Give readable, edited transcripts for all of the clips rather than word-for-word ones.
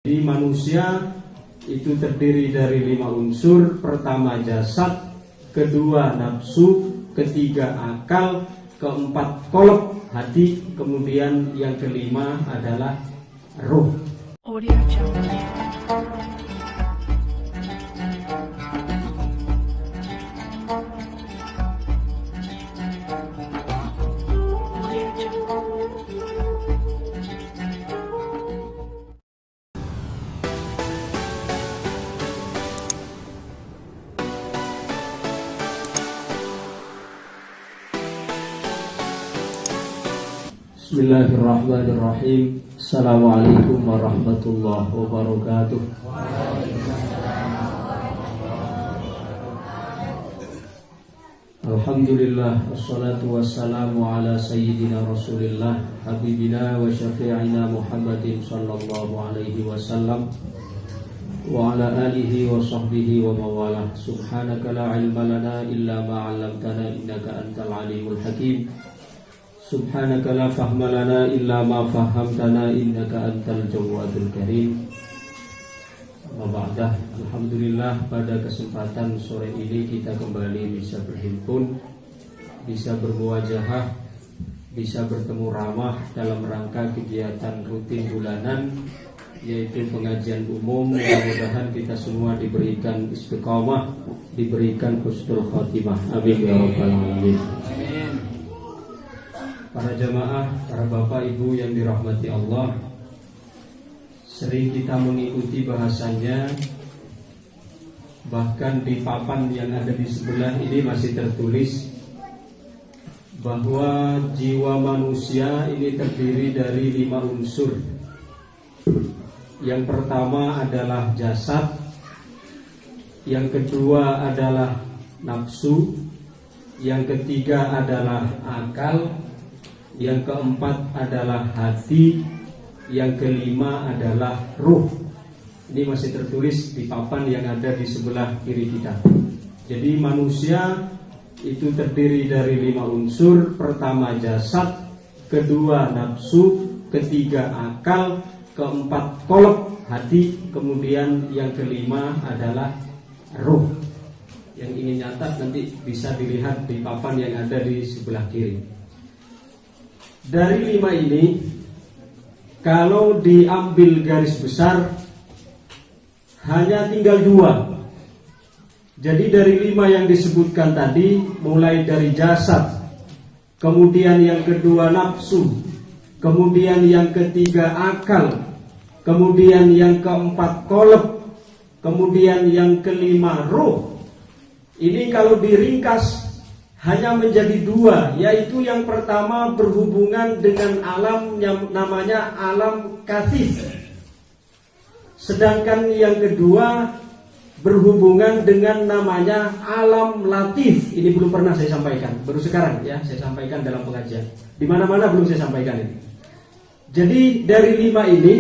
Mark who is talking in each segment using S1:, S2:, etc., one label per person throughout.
S1: Jadi manusia itu terdiri dari 5 unsur. Pertama jasad, kedua nafsu, ketiga akal, keempat qalb, hati, kemudian yang kelima adalah ruh.
S2: Audio Jungle.
S1: Bismillahirrahmanirrahim. Assalamualaikum warahmatullahi wabarakatuh. Alhamdulillah, wassalatu wassalamu ala sayyidina rasulillah, habibina wa syafi'ina Muhammadin sallallahu alaihi wasallam wa ala alihi wa sahbihi wa mawalah. Subhanaka la ilma lana illa ma 'allamtana innaka antal alimul hakim. Subhanaka la fahma lana illa ma fahamtana innaka antal jawadul karim. Ba'dah, alhamdulillah pada kesempatan sore ini kita kembali bisa berhimpun, bisa bermuwajahah, bisa bertemu ramah dalam rangka kegiatan rutin bulanan, yaitu pengajian umum. Mudah-mudahan kita semua diberikan istiqamah, diberikan husnul khotimah. Amin ya rabbal alamin. Para jamaah, para bapak ibu yang dirahmati Allah, sering kita mengikuti bahasannya. Bahkan di papan yang ada di sebelah ini masih tertulis bahwa jiwa manusia ini terdiri dari 5 unsur. Yang pertama adalah jasad, yang kedua adalah nafsu, yang ketiga adalah akal, yang keempat adalah hati, yang kelima adalah ruh. Ini masih tertulis di papan yang ada di sebelah kiri kita. Jadi manusia itu terdiri dari 5 unsur. Pertama jasad, kedua nafsu, ketiga akal, keempat qalb, hati, kemudian yang kelima adalah ruh. Yang ingin nyatat nanti bisa dilihat di papan yang ada di sebelah kiri. Dari 5 ini, kalau diambil garis besar, hanya tinggal 2. Jadi dari 5 yang disebutkan tadi, mulai dari jasad, kemudian yang kedua nafsu, kemudian yang ketiga akal, kemudian yang keempat qalb, kemudian yang kelima ruh. Ini kalau diringkas hanya menjadi 2, yaitu yang pertama berhubungan dengan alam yang namanya alam kathif. Sedangkan yang kedua berhubungan dengan namanya alam latif. Ini belum pernah saya sampaikan, baru sekarang ya saya sampaikan dalam pengajian. Di mana-mana belum saya sampaikan ini. Jadi dari 5 ini,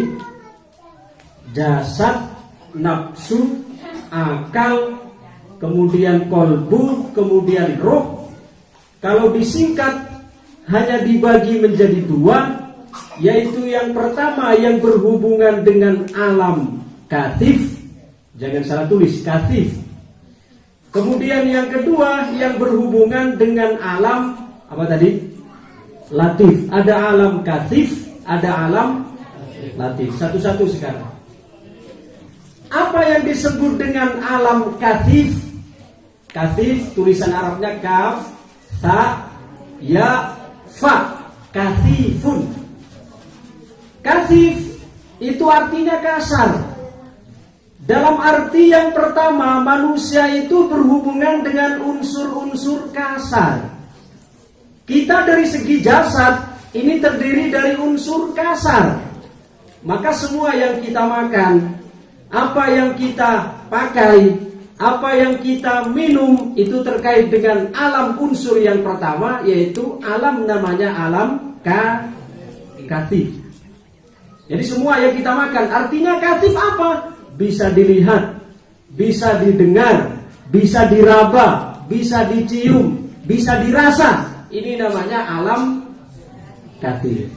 S1: jasad, nafsu, akal, kemudian qalbu, kemudian ruh. Kalau disingkat hanya dibagi menjadi 2, yaitu yang pertama yang berhubungan dengan alam kathif. Jangan salah tulis, kathif. Kemudian yang kedua yang berhubungan dengan alam apa tadi? Latif. Ada alam kathif, ada alam latif. Satu-satu sekarang. Apa yang disebut dengan alam kathif? Kathif tulisan Arabnya kaf, ta, ya, fa, kathifun. Kathif itu artinya kasar. Dalam arti yang pertama, manusia itu berhubungan dengan unsur-unsur kasar. Kita dari segi jasad ini terdiri dari unsur kasar. Maka semua yang kita makan, apa yang kita pakai, apa yang kita minum itu terkait dengan alam unsur yang pertama, yaitu alam namanya alam kathif. Jadi semua yang kita makan, artinya kathif apa? Bisa dilihat, bisa didengar, bisa diraba, bisa dicium, bisa dirasa. Ini namanya alam kathif.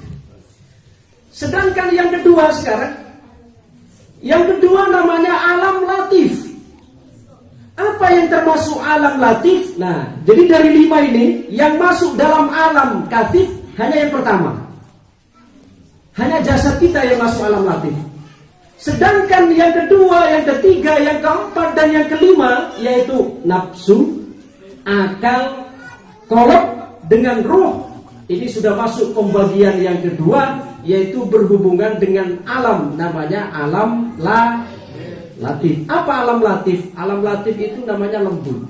S1: Sedangkan yang kedua sekarang, Yang kedua namanya alam latif. Apa yang termasuk alam latif? Nah, jadi dari 5 ini yang masuk dalam alam katif hanya yang pertama. Hanya jasad kita yang masuk alam latif. Sedangkan yang kedua, yang ketiga, yang keempat, dan yang kelima, yaitu nafsu, akal, qalb dengan ruh. Ini sudah masuk pembagian yang kedua, yaitu berhubungan dengan alam, namanya alam latif. Apa alam latif? Alam latif itu namanya lembut.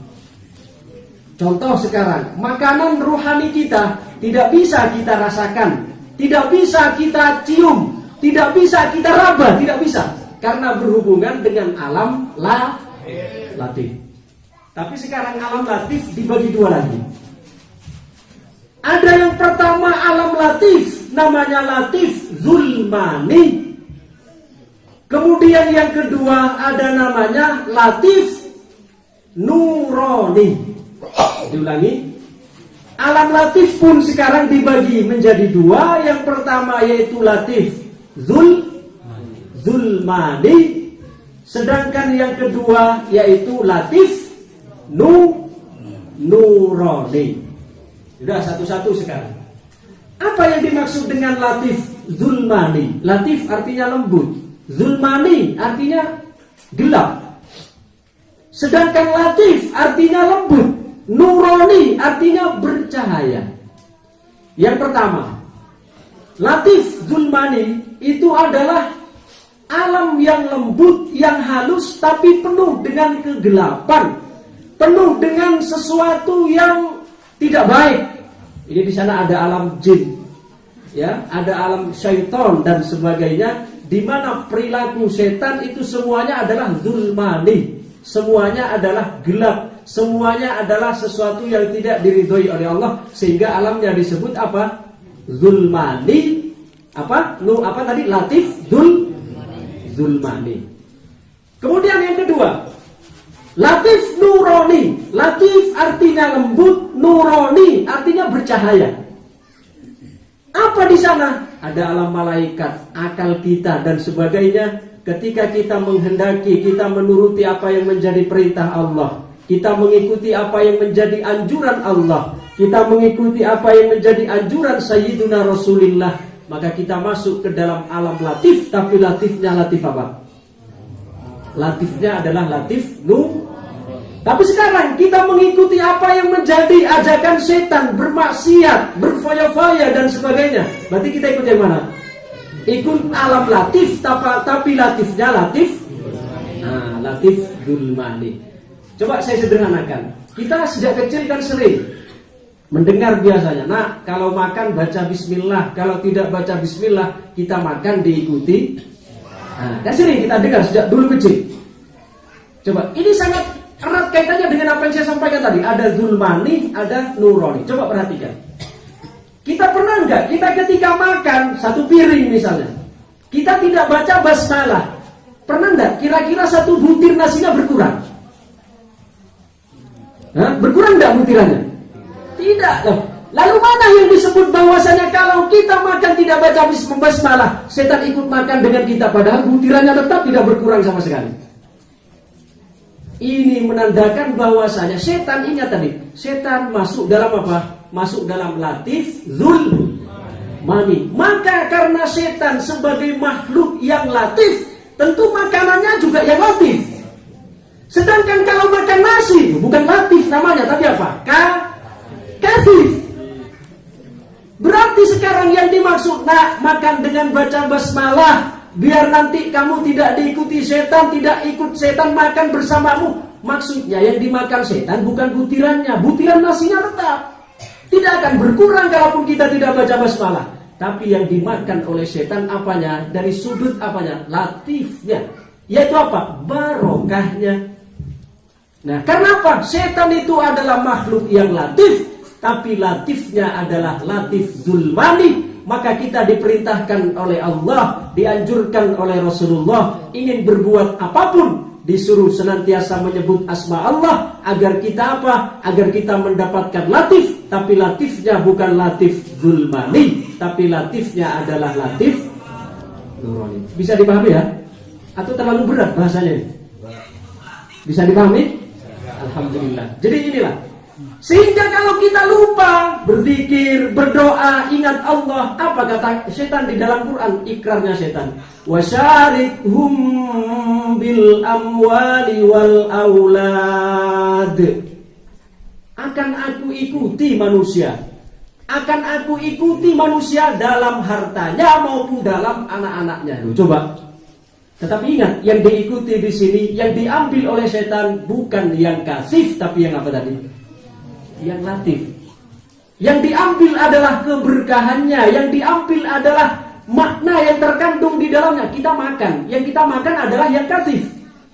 S1: Contoh sekarang, makanan rohani kita tidak bisa kita rasakan, tidak bisa kita cium, tidak bisa kita raba, tidak bisa, karena berhubungan dengan alam latif. Tapi sekarang alam latif dibagi 2 lagi. Ada yang pertama alam latif, namanya latif zulmani. Kemudian yang kedua ada namanya latif nurani. Diulangi. Alam latif pun sekarang dibagi menjadi 2. Yang pertama yaitu latif zulmani. Sedangkan yang kedua yaitu latif nurani. Sudah satu-satu sekarang. Apa yang dimaksud dengan latif zulmani? Latif artinya lembut, zulmani artinya gelap. Sedangkan latif artinya lembut, nurani artinya bercahaya. Yang pertama, latif zulmani itu adalah alam yang lembut, yang halus, tapi penuh dengan kegelapan, penuh dengan sesuatu yang tidak baik. Ini di sana ada alam jin, ya, ada alam syaitan dan sebagainya, di mana perilaku setan itu semuanya adalah zulmani, semuanya adalah gelap, semuanya adalah sesuatu yang tidak diridhoi oleh Allah, sehingga alamnya disebut apa? Zulmani. Apa tadi? Latif zulmani. Kemudian yang kedua, latif nurani. Latif artinya lembut, nurani artinya bercahaya. Apa di sana? Ada alam malaikat, akal kita dan sebagainya. Ketika kita menghendaki, kita menuruti apa yang menjadi perintah Allah, kita mengikuti apa yang menjadi anjuran Allah, kita mengikuti apa yang menjadi anjuran Sayyiduna Rasulullah, maka kita masuk ke dalam alam latif. Tapi latifnya latif apa? Latifnya adalah latif nur. Tapi sekarang kita mengikuti apa yang menjadi ajakan setan, bermaksiat, berfoya-foya dan sebagainya. Berarti kita ikut yang mana? Ikut alam latif, tapi latifnya latif. Nah, latif zulmani. Coba saya sederhanakan. Kita sejak kecil kan sering mendengar biasanya, nah kalau makan baca bismillah, kalau tidak baca bismillah kita makan diikuti. Nah, kan sering kita dengar sejak dulu kecil. Coba, ini sangat erat kaitannya dengan apa yang saya sampaikan tadi. Ada zulmani, ada nurani. Coba perhatikan. Kita pernah enggak, kita ketika makan satu piring misalnya, kita tidak baca basmalah, pernah enggak kira-kira satu butir nasinya berkurang? Berkurang enggak butirannya? Tidak loh. Lalu mana yang disebut bahwasanya kalau kita makan tidak baca basmalah, setan ikut makan dengan kita, padahal butirannya tetap tidak berkurang sama sekali. Ini menandakan bahwasanya setan, ingat tadi, setan masuk dalam apa? Masuk dalam latif zulmani. Maka karena setan sebagai makhluk yang latif, tentu makanannya juga yang latif. Sedangkan kalau makan nasi, bukan latif namanya, tapi apa? Katif. Berarti sekarang yang dimaksud makan dengan baca basmalah, biar nanti kamu tidak diikuti setan, tidak ikut setan makan bersamamu. Maksudnya yang dimakan setan bukan butirannya, butiran nasinya tetap tidak akan berkurang kalaupun kita tidak baca basmalah. Tapi yang dimakan oleh setan apanya? Dari sudut apanya? Latifnya. Yaitu apa? Barokahnya. Nah, karena apa? Setan itu adalah makhluk yang latif, tapi latifnya adalah latif zulmani. Maka kita diperintahkan oleh Allah, dianjurkan oleh Rasulullah, ingin berbuat apapun, disuruh senantiasa menyebut asma Allah, agar kita apa? Agar kita mendapatkan latif. Tapi latifnya bukan latif zulmani, tapi latifnya adalah latif nurani. Bisa dipahami ya? Atau terlalu berat bahasanya? Bisa dipahami? Alhamdulillah. Jadi inilah. Sehingga kalau kita lupa berzikir, berdoa, ingat Allah, apa kata setan di dalam Quran? Ikrarnya setan. Wasyarikhum bil amwali wal aulad. Akan aku ikuti manusia. Akan aku ikuti manusia dalam hartanya maupun dalam anak-anaknya. Coba. Tetapi ingat, yang diikuti di sini, yang diambil oleh setan bukan yang kasif, tapi yang apa tadi? Yang latif. Yang diambil adalah keberkahannya, yang diambil adalah makna yang terkandung di dalamnya. Kita makan, yang kita makan adalah yang kasif.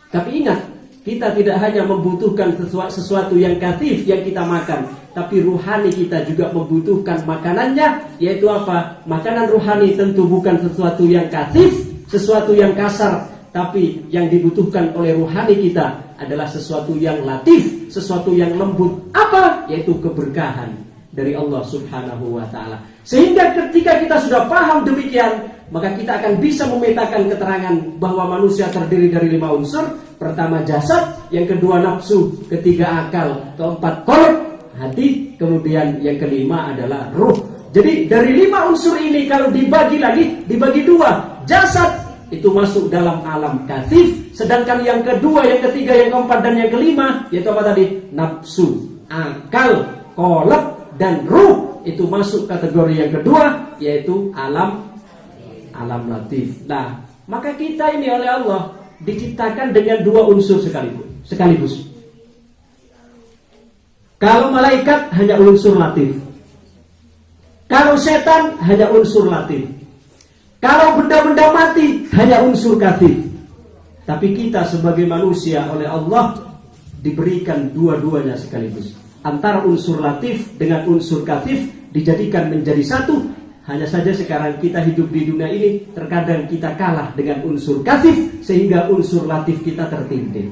S1: Tapi ingat, kita tidak hanya membutuhkan sesuatu yang kasif yang kita makan, tapi ruhani kita juga membutuhkan makanannya. Yaitu apa? Makanan ruhani tentu bukan sesuatu yang kasif, sesuatu yang kasar, tapi yang dibutuhkan oleh ruhani kita adalah sesuatu yang latif, sesuatu yang lembut. Apa? Yaitu keberkahan dari Allah Subhanahu wa ta'ala. Sehingga ketika kita sudah paham demikian, maka kita akan bisa memetakan keterangan bahwa manusia terdiri dari 5 unsur. Pertama jasad, yang kedua nafsu, ketiga akal, keempat qalb, hati, kemudian yang kelima adalah ruh. Jadi dari 5 unsur ini kalau dibagi lagi, dibagi 2. Jasad itu masuk dalam alam kasif, sedangkan yang kedua, yang ketiga, yang keempat, dan yang kelima yaitu apa tadi? Nafsu, akal, qalb, dan ruh itu masuk kategori yang kedua, yaitu alam latif. Nah, maka kita ini oleh Allah diciptakan dengan 2 unsur sekaligus. Kalau malaikat hanya unsur latif, kalau setan hanya unsur latif, kalau benda-benda mati hanya unsur kasif. Tapi kita sebagai manusia oleh Allah diberikan dua-duanya sekaligus. Antara unsur latif dengan unsur kasif dijadikan menjadi satu. Hanya saja sekarang kita hidup di dunia ini, terkadang kita kalah dengan unsur kasif, sehingga unsur latif kita tertindik.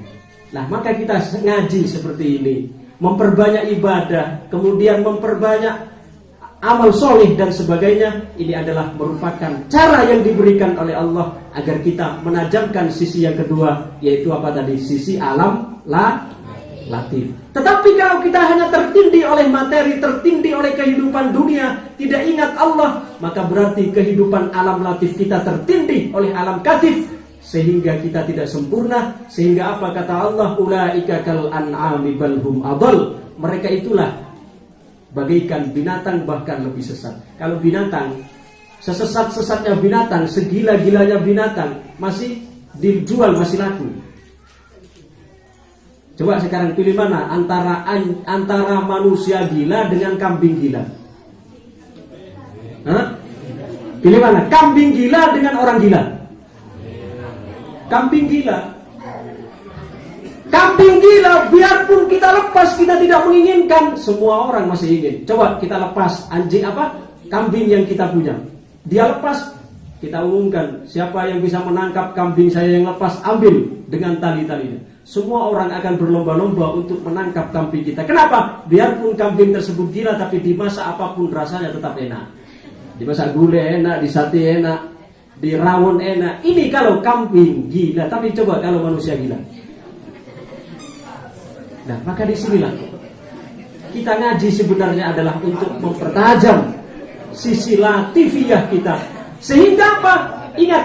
S1: Nah, maka kita ngaji seperti ini, memperbanyak ibadah, kemudian memperbanyak amal soleh dan sebagainya. Ini adalah merupakan cara yang diberikan oleh Allah agar kita menajamkan sisi yang kedua, yaitu apa tadi? Sisi alam latif. Tetapi kalau kita hanya tertindih oleh materi, tertindih oleh kehidupan dunia, tidak ingat Allah, maka berarti kehidupan alam latif kita tertindih oleh alam kasif, sehingga kita tidak sempurna. Sehingga apa kata Allah? Ulaika kal an'ami bal hum adall. Mereka itulah bagaikan binatang, bahkan lebih sesat. Kalau binatang, sesesat-sesatnya binatang, segila-gilanya binatang, masih dijual, masih laku. Coba sekarang pilih mana antara manusia gila dengan kambing gila? Hah? Pilih mana? Kambing gila dengan orang gila? Kambing gila. Kambing gila, biarpun kita lepas, kita tidak menginginkan, semua orang masih ingin. Coba kita lepas anjing kambing yang kita punya. Dia lepas, kita umumkan, siapa yang bisa menangkap kambing saya yang lepas, ambil dengan tali-talinya. Semua orang akan berlomba-lomba untuk menangkap kambing kita. Kenapa? Biarpun kambing tersebut gila, tapi dimasak apapun rasanya tetap enak. Dimasak gulai enak, di sate enak, di rawon enak. Ini kalau kambing gila. Tapi coba kalau manusia gila. Nah, maka disinilah kita ngaji sebenarnya adalah untuk mempertajam sisi latifiyah kita. Sehingga apa? Ingat,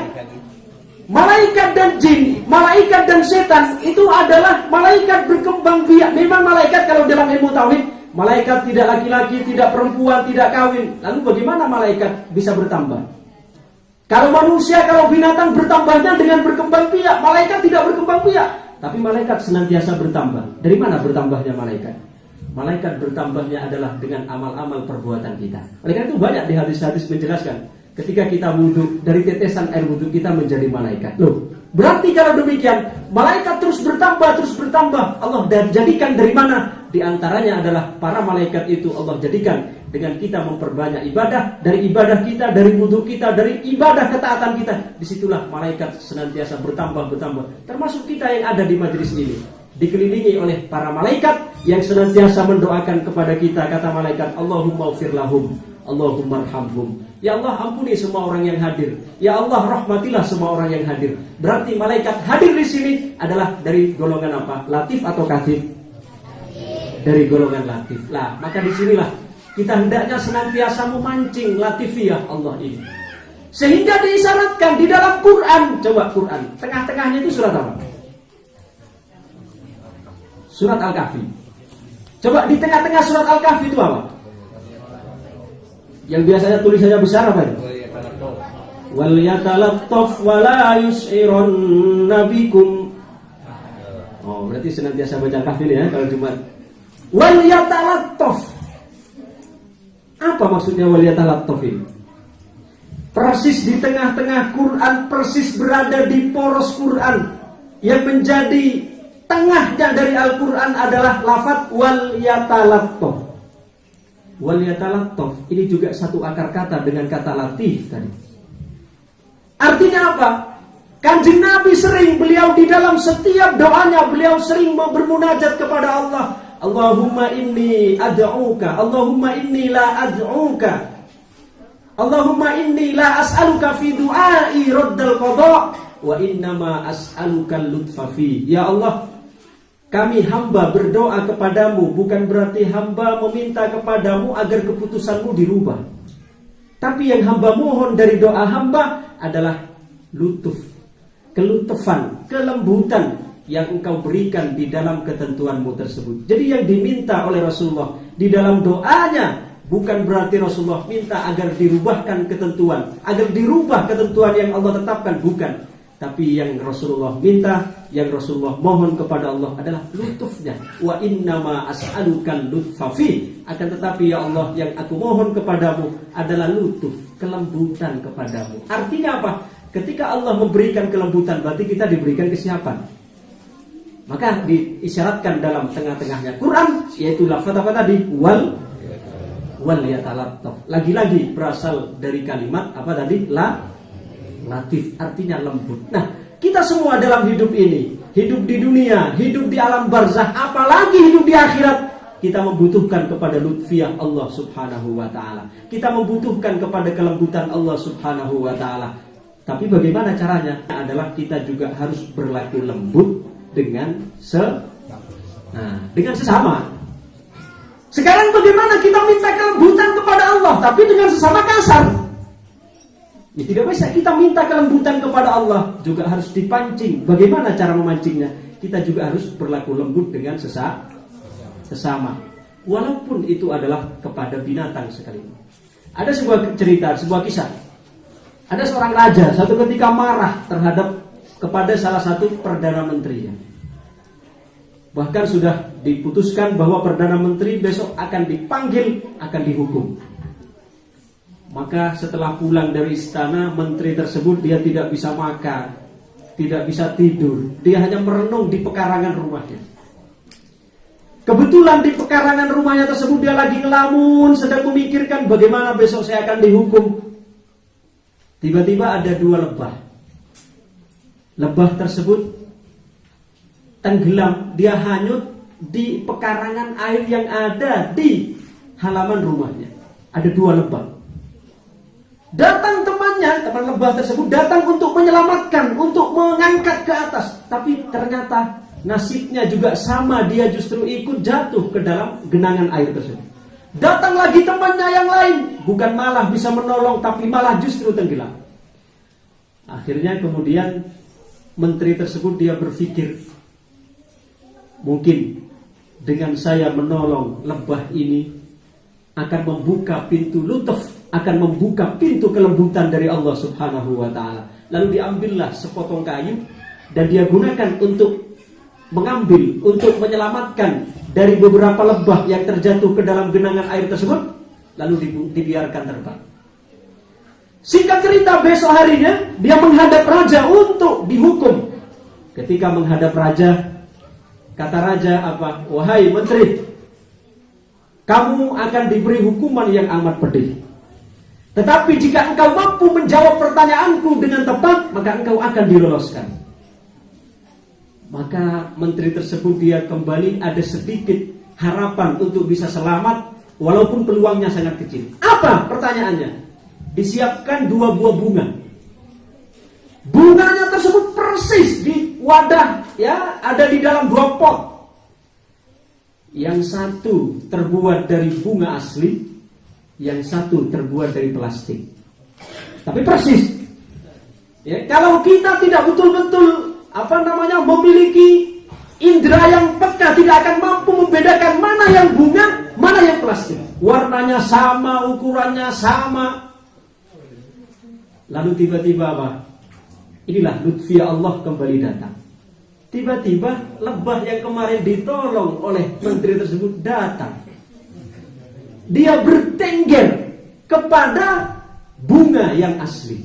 S1: malaikat dan jin, malaikat dan setan itu adalah malaikat berkembang biak. Memang malaikat kalau dalam ilmu tauhid, malaikat tidak laki-laki, tidak perempuan, tidak kawin. Lalu bagaimana malaikat bisa bertambah? Kalau manusia, kalau binatang bertambahnya dengan berkembang biak, malaikat tidak berkembang biak. Tapi malaikat senantiasa bertambah. Dari mana bertambahnya malaikat? Malaikat bertambahnya adalah dengan amal-amal perbuatan kita. Oleh karena itu banyak di hadis-hadis menjelaskan, ketika kita wudhu, dari tetesan air wudhu kita menjadi malaikat. Loh, berarti kalau demikian, malaikat terus bertambah. Allah jadikan dari mana? Di antaranya adalah para malaikat itu Allah jadikan dengan kita memperbanyak ibadah. Dari ibadah kita, dari wudhu kita, dari ibadah ketaatan kita, disitulah malaikat senantiasa bertambah. Termasuk kita yang ada di majelis ini, dikelilingi oleh para malaikat yang senantiasa mendoakan kepada kita. Kata malaikat, Allahumma ufir lahum, Allahumma arhamhum, Ya Allah ampuni semua orang yang hadir. Ya Allah rahmatilah semua orang yang hadir. Berarti malaikat hadir di sini adalah dari golongan apa? Latif atau katif? Dari golongan latif. Lah, maka disinilah kita hendaknya senantiasa memancing latifiyah Allah ini. Sehingga diisyaratkan di dalam Quran. Coba Quran. Tengah-tengahnya itu surat apa? Surat Al-Kahfi. Coba di tengah-tengah surat Al-Kahfi itu apa? Yang biasanya tulisannya besar apa itu? Wal yatalattaf wa la yus'irunna bikum. Oh, berarti senantiasa baca Kahfi ya kalau Jumat. Wal yatalattaf. Apa maksudnya wal yatalattaf ini? Persis di tengah-tengah Quran, persis berada di poros Quran. Yang menjadi tengahnya dari Al-Quran adalah lafaz wal yatalattaf. Wal yatalattaf ini juga satu akar kata dengan kata latif tadi. Artinya apa? Kanjeng Nabi sering, beliau di dalam setiap doanya beliau sering bermunajat kepada Allah. Allahumma inni ad'uka, Allahumma inni la ad'uka, Allahumma inni la as'aluka fi du'ai raddal qada wa innama as'aluka lutfa fi. Ya Allah, kami hamba berdoa kepadamu, bukan berarti hamba meminta kepadamu agar keputusanmu dirubah. Tapi yang hamba mohon dari doa hamba adalah lutuf, kelutufan, kelembutan yang engkau berikan di dalam ketentuanmu tersebut. Jadi yang diminta oleh Rasulullah di dalam doanya bukan berarti Rasulullah minta agar dirubahkan ketentuan, agar dirubah ketentuan yang Allah tetapkan, bukan. Tapi yang Rasulullah minta, yang Rasulullah mohon kepada Allah adalah lutufnya. Wa innama as'alukal lutfa fi. Akan tetapi ya Allah, yang aku mohon kepadamu adalah lutuf, kelembutan kepadamu. Artinya apa? Ketika Allah memberikan kelembutan, berarti kita diberikan kesiapan. Maka diisyaratkan dalam tengah-tengahnya Quran, yaitu lafaz apa tadi? Wal yatalattaf. Lagi-lagi berasal dari kalimat apa tadi? Latif, artinya lembut. Nah, kita semua dalam hidup ini, hidup di dunia, hidup di alam barzakh, apalagi hidup di akhirat, kita membutuhkan kepada lutfiyah Allah subhanahu wa ta'ala. Kita membutuhkan kepada kelembutan Allah subhanahu wa ta'ala. Tapi bagaimana caranya? Adalah kita juga harus berlaku lembut dengan sesama. Sekarang bagaimana kita minta kelembutan kepada Allah, tapi dengan sesama kasar? Ya, tidak bisa kita minta kelembutan kepada Allah, juga harus dipancing. Bagaimana cara memancingnya? Kita juga harus berlaku lembut dengan sesama. Walaupun itu adalah kepada binatang sekalipun. Ada sebuah cerita, sebuah kisah. Ada seorang raja satu ketika marah terhadap kepada salah satu perdana menterinya. Bahkan sudah diputuskan bahwa perdana menteri besok akan dipanggil, akan dihukum. Maka setelah pulang dari istana, menteri tersebut dia tidak bisa makan, tidak bisa tidur. Dia hanya merenung di pekarangan rumahnya. Kebetulan di pekarangan rumahnya tersebut dia lagi ngelamun, sedang memikirkan bagaimana besok saya akan dihukum. Tiba-tiba ada dua lebah. Lebah tersebut tenggelam, dia hanyut di pekarangan air yang ada di halaman rumahnya. Ada dua lebah. Datang temannya, teman lebah tersebut datang untuk menyelamatkan, untuk mengangkat ke atas. Tapi ternyata nasibnya juga sama, dia justru ikut jatuh ke dalam genangan air tersebut. Datang lagi temannya yang lain, bukan malah bisa menolong, tapi malah justru tenggelam. Akhirnya kemudian menteri tersebut dia berpikir, mungkin dengan saya menolong lebah ini akan membuka pintu lutuf, akan membuka pintu kelembutan dari Allah subhanahu wa ta'ala. Lalu diambillah sepotong kayu dan dia gunakan untuk mengambil, untuk menyelamatkan dari beberapa lebah yang terjatuh ke dalam genangan air tersebut. Lalu dibiarkan terbang. Singkat cerita, besok harinya dia menghadap raja untuk dihukum. Ketika menghadap raja, kata raja apa? Wahai menteri, kamu akan diberi hukuman yang amat pedih. Tetapi jika engkau mampu menjawab pertanyaanku dengan tepat, maka engkau akan diloloskan. Maka menteri tersebut dia kembali ada sedikit harapan untuk bisa selamat, walaupun peluangnya sangat kecil. Apa pertanyaannya? disiapkan 2 buah bunga. Bunganya tersebut persis di wadah, ya, ada di dalam 2 pot. Yang satu terbuat dari bunga asli, yang satu terbuat dari plastik. Tapi persis. Ya, kalau kita tidak betul-betul memiliki indera yang peka, tidak akan mampu membedakan mana yang bunga, mana yang plastik. Warnanya sama, ukurannya sama. Lalu tiba-tiba apa? Inilah lutfiyah Allah kembali datang. Tiba-tiba lebah yang kemarin ditolong oleh menteri tersebut datang. Dia bertengger kepada bunga yang asli.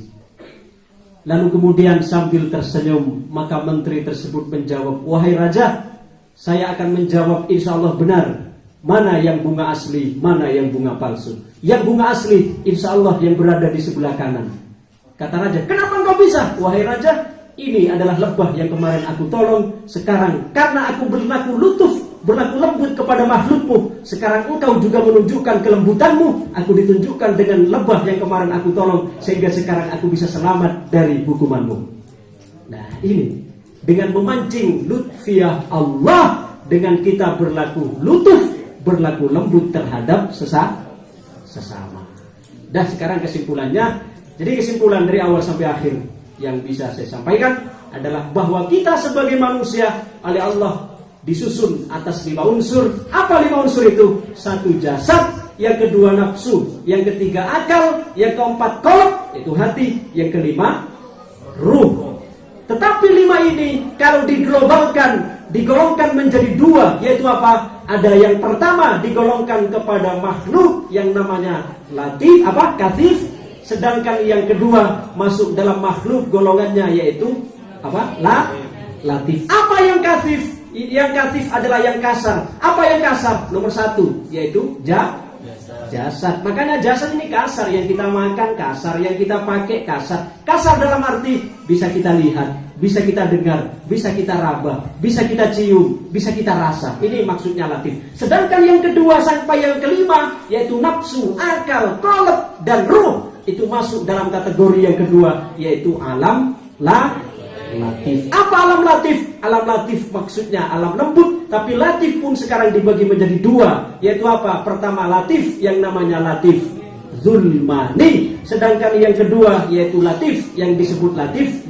S1: Lalu kemudian sambil tersenyum, maka menteri tersebut menjawab, "Wahai raja, saya akan menjawab insya Allah benar. Mana yang bunga asli, mana yang bunga palsu. Yang bunga asli insya Allah yang berada di sebelah kanan." Kata raja, "Kenapa engkau bisa?" "Wahai raja, ini adalah lebah yang kemarin aku tolong. Sekarang karena aku berlaku lembut kepada makhlukmu, sekarang engkau juga menunjukkan kelembutanmu. Aku ditunjukkan dengan lebah yang kemarin aku tolong, sehingga sekarang aku bisa selamat dari hukumanmu." Nah, ini dengan memancing lutfiyah Allah, dengan kita berlaku lutuf, berlaku lembut terhadap sesama. Dan sekarang kesimpulannya, jadi kesimpulan dari awal sampai akhir yang bisa saya sampaikan adalah bahwa kita sebagai manusia oleh Allah disusun atas 5 unsur. Apa 5 unsur itu? 1 jasad, yang kedua nafsu, yang ketiga akal, yang keempat qalb, itu hati, yang kelima ruh. Tetapi 5 ini kalau digolongkan menjadi 2, yaitu apa? Ada yang pertama digolongkan kepada makhluk yang namanya latif, katif. Sedangkan yang kedua masuk dalam makhluk golongannya yaitu latif. Apa yang katif? Yang katif adalah yang kasar. Apa yang kasar? Nomor 1 yaitu jasad. Makanya jasad ini kasar. Yang kita makan kasar, yang kita pakai kasar. Kasar dalam arti bisa kita lihat, bisa kita dengar, bisa kita raba, bisa kita cium, bisa kita rasa. Ini maksudnya latif. Sedangkan yang kedua sampai yang kelima yaitu nafsu, akal, qalb, dan ruh, itu masuk dalam kategori yang kedua yaitu alam latif. Apa alam latif? Alam latif maksudnya alam lembut, tapi latif pun sekarang dibagi menjadi 2, yaitu apa? Pertama latif yang namanya latif zulmani, sedangkan yang kedua yaitu latif yang disebut latif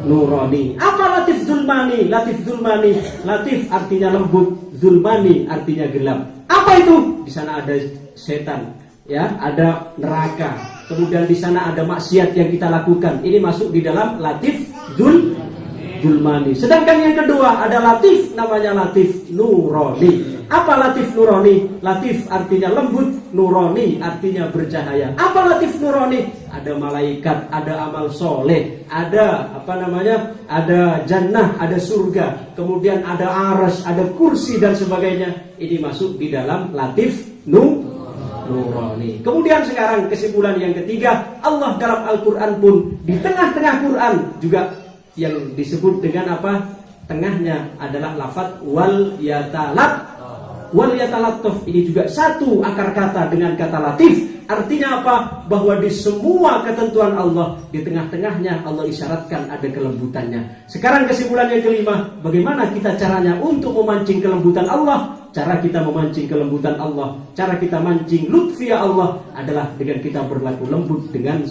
S1: nurani. Apa latif zulmani? Latif artinya lembut, zulmani artinya gelap. Apa itu? Di sana ada setan, ya, ada neraka. Kemudian di sana ada maksiat yang kita lakukan. Ini masuk di dalam latif zulmani. Sedangkan yang kedua ada latif, namanya latif nurani. Apa latif nurani? Latif artinya lembut, nurani artinya bercahaya. Apa latif nurani? Ada malaikat, ada amal soleh, ada ada jannah, ada surga, kemudian ada arsy, ada kursi dan sebagainya. Ini masuk di dalam latif nurani. Kemudian sekarang kesimpulan yang ketiga, Allah dalam Al-Quran pun di tengah-tengah Quran juga yang disebut dengan apa? Tengahnya adalah lafadz wal yatalattaf. Ini juga satu akar kata dengan kata latif. Artinya apa? Bahwa di semua ketentuan Allah, di tengah-tengahnya Allah isyaratkan ada kelembutannya. Sekarang kesimpulan yang kelima, bagaimana kita caranya untuk memancing kelembutan Allah? Cara kita memancing kelembutan Allah, cara kita mancing lutfiyah Allah adalah dengan kita berlaku lembut dengan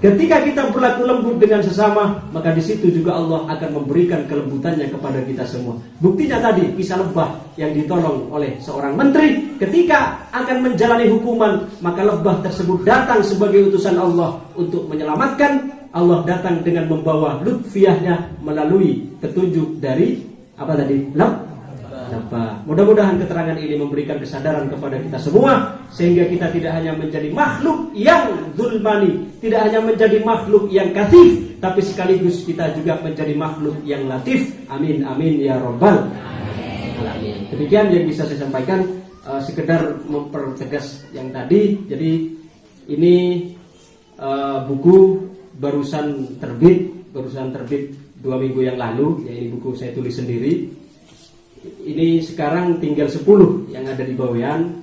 S1: Ketika kita berlaku lembut dengan sesama, maka di situ juga Allah akan memberikan kelembutannya kepada kita semua. Buktinya tadi kisah lebah yang ditolong oleh seorang menteri, ketika akan menjalani hukuman, maka lebah tersebut datang sebagai utusan Allah untuk menyelamatkan. Allah datang dengan membawa lutfiyahnya melalui petunjuk dari lebah. Mudah-mudahan keterangan ini memberikan kesadaran kepada kita semua, sehingga kita tidak hanya menjadi makhluk yang zulmani, tidak hanya menjadi makhluk yang katif, tapi sekaligus kita juga menjadi makhluk yang latif. Amin amin ya rabbal alamin. Demikian yang bisa saya sampaikan, sekedar mempertegas yang tadi. Jadi ini buku barusan terbit 2 minggu yang lalu. Ya, ini buku saya tulis sendiri. Ini sekarang tinggal 10 yang ada di bawean.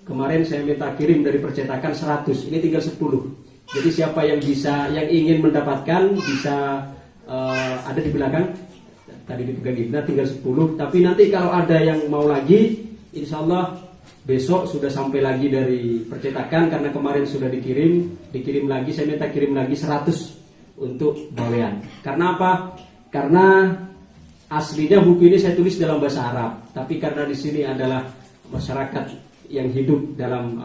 S1: Kemarin saya minta kirim dari percetakan 100, ini tinggal 10. Jadi siapa yang bisa, yang ingin mendapatkan bisa ada di belakang. Tadi dipegang Ibna tinggal 10. Tapi nanti kalau ada yang mau lagi, insya Allah besok sudah sampai lagi dari percetakan karena kemarin sudah dikirim lagi. Saya minta kirim lagi 100 untuk bawean. Karena apa? Karena aslinya buku ini saya tulis dalam bahasa Arab, tapi karena di sini adalah masyarakat yang hidup dalam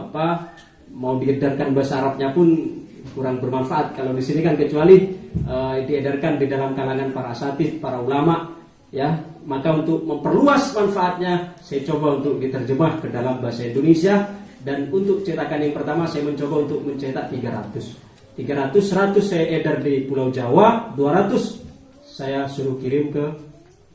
S1: mau diedarkan bahasa Arabnya pun kurang bermanfaat kalau di sini kan, kecuali diedarkan di dalam kalangan para asatidz, para ulama, ya. Maka untuk memperluas manfaatnya saya coba untuk diterjemah ke dalam bahasa Indonesia, dan untuk cetakan yang pertama saya mencoba untuk mencetak 300, 100 saya edar di Pulau Jawa, 200 saya suruh kirim ke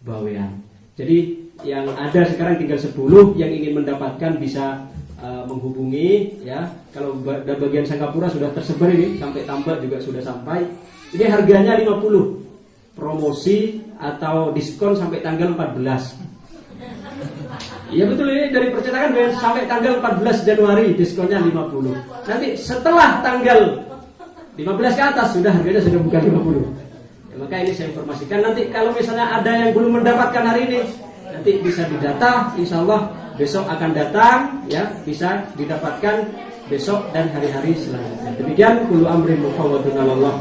S1: bawean. Jadi yang ada sekarang tinggal 10, yang ingin mendapatkan bisa menghubungi, ya. Kalau bagian Singapura sudah tersebar ini, sampai Tambak juga sudah sampai. Ini harganya 50, promosi atau diskon sampai tanggal 14. Iya betul, ini dari percetakan sampai tanggal 14 Januari diskonnya 50. Nanti setelah tanggal 15 ke atas sudah harganya sudah bukan 50. Ya, maka ini saya informasikan, nanti kalau misalnya ada yang belum mendapatkan hari ini, nanti bisa didata, insya Allah besok akan datang, ya, bisa didapatkan besok dan hari-hari selanjutnya. Demikian, kullu amrin mufawwadun 'ala Allah.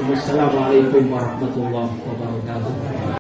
S1: Wassalamualaikum warahmatullahi wabarakatuh.